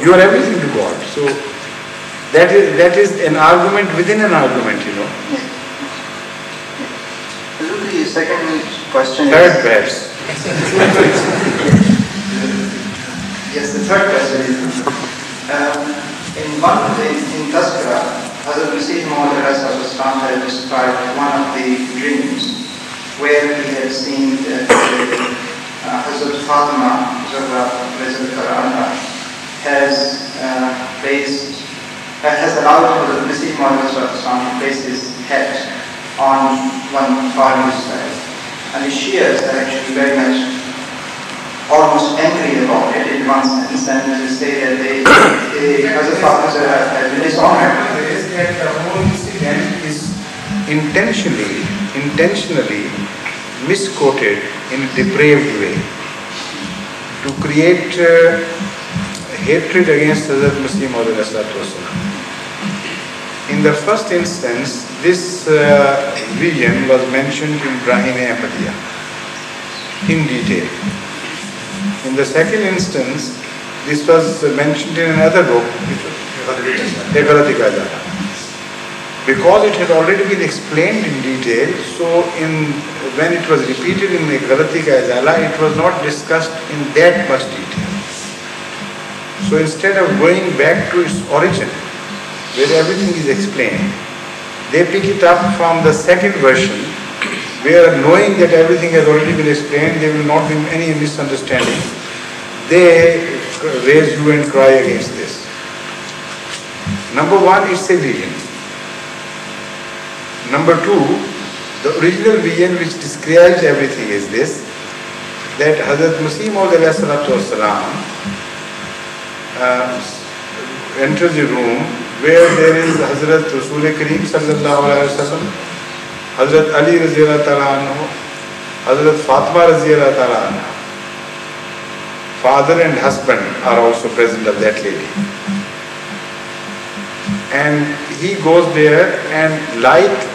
You are everything to God. So that is an argument within an argument, you know. The second question Third perhaps. Yes, the third question is, in Tazkira, Hadhrat Mirza Tahir had described one of the dreams where he had seen that Hazrat Fatima has allowed Hadhrat Mirza to place his head on one Farmi's side. And the Shias are actually very much almost angry about it. In one instance, they say that Hazrat Fatima has been dishonored. That the whole incident is intentionally misquoted in a depraved way to create hatred against Hadhrat Mirza Tahir. In the first instance, this vision was mentioned in Brahim-e-Ahmadiyya in detail. In the second instance, this was mentioned in another book, because it had already been explained in detail. So when it was repeated in Ghalati Ka Izala, it was not discussed in that much detail. So instead of going back to its origin, where everything is explained, they pick it up from the second version, where knowing that everything has already been explained, there will not be any misunderstanding. They raise hue and cry against this. Number one, it's a vision. Number two, the original vision which describes everything is this, that Hadhrat Masih Maud enters a room where there is Hazrat Rasul Kareem sallallahu alaihi wasallam, Hazrat Ali radhiyallahu ta'ala anhu, Hazrat Fatima radhiyallahu ta'ala anha. Father and husband are also present of that lady. And he goes there and like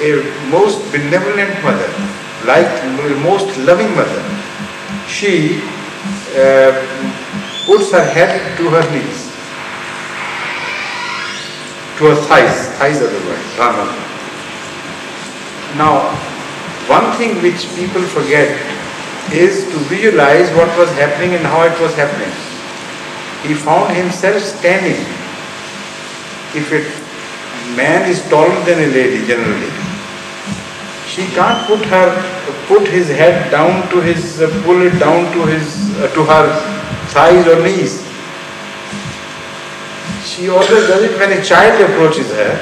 a most benevolent mother, like a most loving mother, she puts her head to her knees, to her thighs otherwise, Rama. Now, one thing which people forget is to visualize what was happening and how it was happening. He found himself standing. If a man is taller than a lady generally, she can't put his head down to his, pull it down to her thighs or knees. She always does it when a child approaches her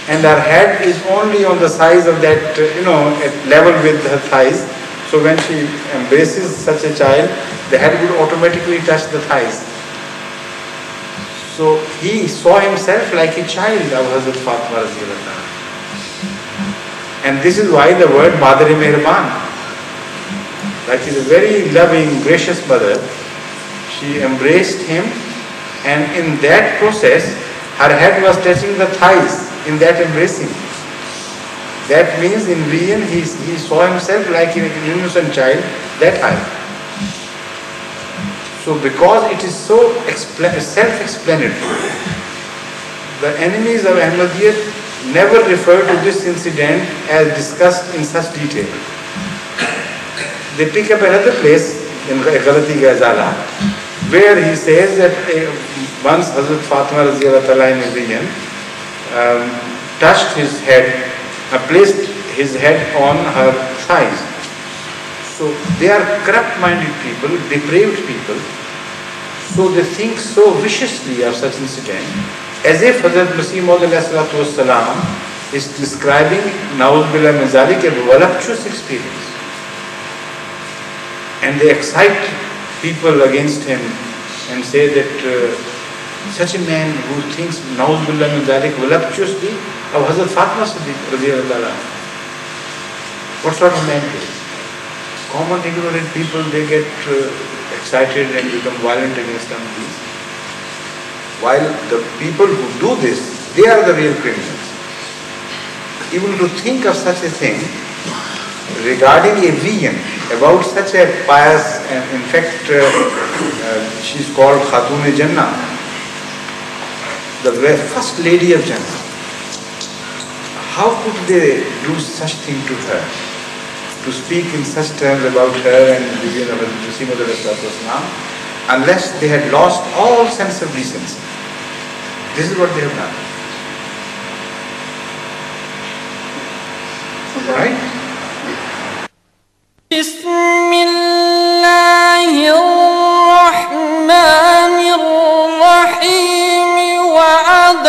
and her head is only on the size of that, at level with her thighs. So when she embraces such a child, the head would automatically touch the thighs. So he saw himself like a child of Hazrat Fatima radhiyallahu ta'ala. And this is why the word Madar-e-Mehraban. Like she's a very loving, gracious mother. She embraced him, and in that process, her head was touching the thighs in that embracing. That means in vision he saw himself like an innocent child that high. So because it is so self-explanatory, the enemies of Ahmadiyyat never refer to this incident as discussed in such detail. They pick up another place in Ghalati Ka Izala, where he says that once Hazrat Fatima radhiyallahu ta'ala in a vision touched his head, placed his head on her thighs. So they are corrupt-minded people, depraved people. So they think so viciously of such incident, as if Hadhrat Masih Maud is describing Na'udhu Billah min Zalik a voluptuous experience. And they excite people against him and say that such a man who thinks Na'udhu Billah min Zalik voluptuously of Hazrat Fatima radhiyallahu ta'ala. What sort of man is? Common ignorant people, they get excited and become violent against them. While the people who do this, they are the real criminals. Even to think of such a thing regarding a vision about such a pious, and in fact she is called Khatun-e-Jannah, the first lady of Jannah. How could they do such thing to her? To speak in such terms about her and begin of Islam, unless they had lost all sense of decency. This is what they have done. Right? بسم الله الرحمن الرحيم وعد